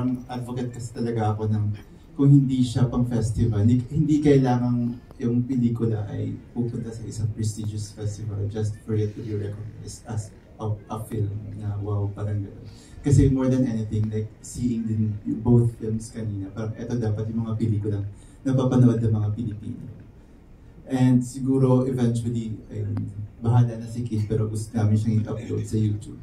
parang advocate kasi talaga ako ng kung hindi siya pang festival, hindi kailangan yung pelikula ay pupunta sa isang prestigious festival just for it to be recognized as a film na wow, parang gano'n. Kasi more than anything, like seeing din both films kanina, parang ito dapat yung mga pelikulang napapanood ng mga Pilipino. And siguro eventually, bahala na si Kate, pero gusto namin siyang i-upload sa YouTube.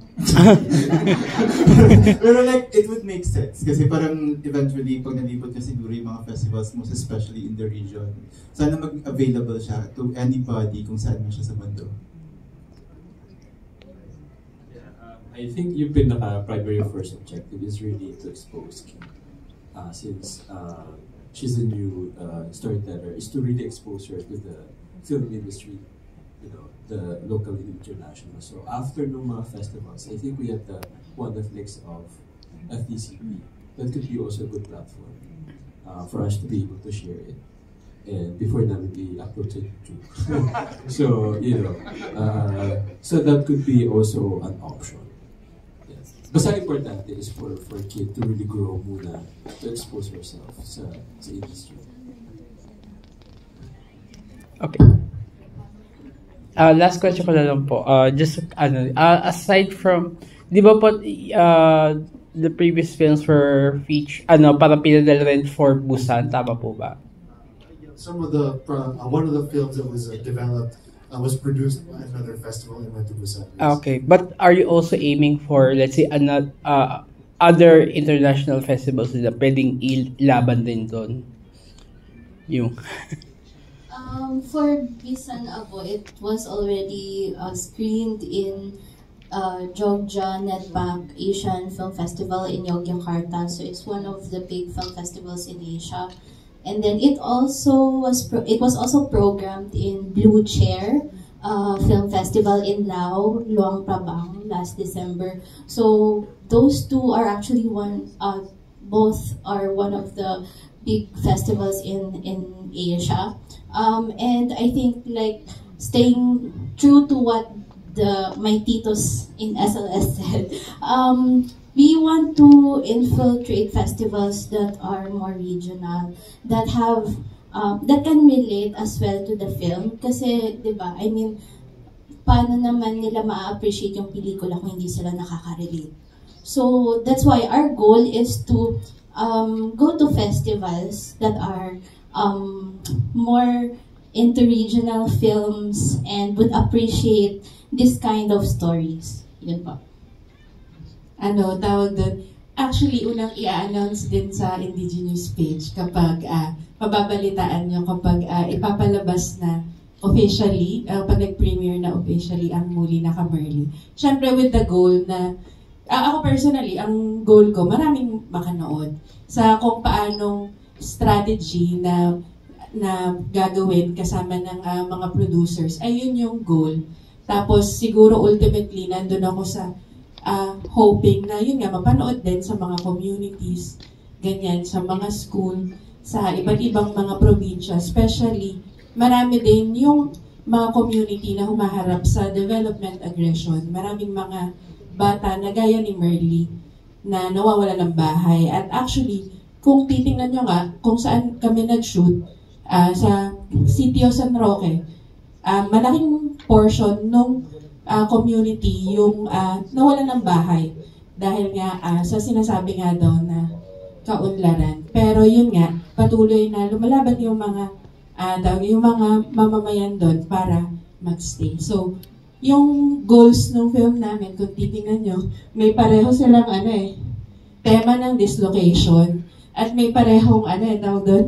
Pero like, it would make sense. Kasi parang eventually, pag nalipot niya siguro yung mga festivals, most especially in the region, sana mag-available siya to anybody kung saan man siya sa mundo. I think yung pinaka-primary first objective is really to expose Kate. Since she's a new storyteller, is to really expose her to the film industry, the local and international. So after no mga festivals, I think we have the one mix of FDCP. That could be also a good platform for us to be able to share it. And before namin i-upload to YouTube. So, so that could be also an option. Yes. Basta importante is for Kate to really grow muna, to expose herself sa industry. Okay. Last question ko na lang po. Just aside from, di ba po the previous films were parang pinadala rin for Busan, tama po ba? Some of the one of the films that was developed was produced by another festival and went to Busan. Yes. Okay, but are you also aiming for, let's say, other international festivals na pwedeng ilaban din doon? Yung for Bisan Abo, it was already screened in Jogja Netbank Asian Film Festival in Yogyakarta. So it's one of the big film festivals in Asia. And then it was also programmed in Blue Chair Film Festival in Lao, Luang Prabang last December. So those two are actually both are one of the big festivals in Asia. And I think like staying true to what my titos in SLS said, we want to infiltrate festivals that are more regional, that have that can relate as well to the film. Kasi, di ba, I mean, paano naman nila ma-appreciate yung pelikula kung hindi sila nakaka-relate? So that's why our goal is to go to festivals that are more into regional films and would appreciate this kind of stories. Yun pa. Tawag doon. Actually, unang i-announce din sa Indigenous page kapag pababalitaan nyo kapag ipapalabas na officially, pag nag-premiere na officially ang Muli na Ka-Merly. Siyempre with the goal na, ako personally, ang goal ko, maraming makanood sa kung paanong strategy na gagawin kasama ng mga producers. Ayun yung goal. Tapos siguro ultimately, nandun ako sa hoping na yun nga, mapanood din sa mga communities, ganyan, sa mga school, sa iba't ibang mga probinsya, especially marami din yung mga community na humaharap sa development aggression. Maraming mga bata na gaya ni Merly na nawawala ng bahay. At actually, kung titingnan nyo nga, kung saan kami nag-shoot sa City of San Roque, malaking portion nung community yung nawala ng bahay dahil nga sa sinasabi nga daw na kaunlaran. Pero yun nga, patuloy na lumalaban yung mga mamamayan doon para magstay. So, yung goals ng film namin, kung titingnan nyo, may pareho silang tema ng dislocation at may parehong tawag doon,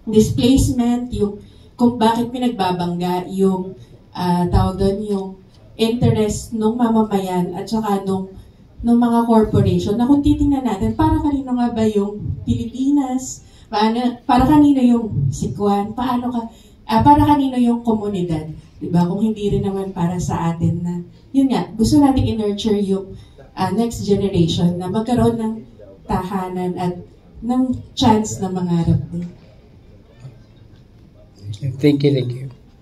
displacement, yung kung bakit pinagbabangga yung tawag doon, yung interest ng mamamayan at saka nung mga corporation na kung titingnan natin, para kanino nga ba yung Pilipinas, para kanino yung Sikwan, para kanino yung komunidad, diba? Kung hindi rin naman para sa atin na, yun nga, gusto natin i-nurture yung next generation na magkaroon ng tahanan at ng chance na mangarap din. Thank you.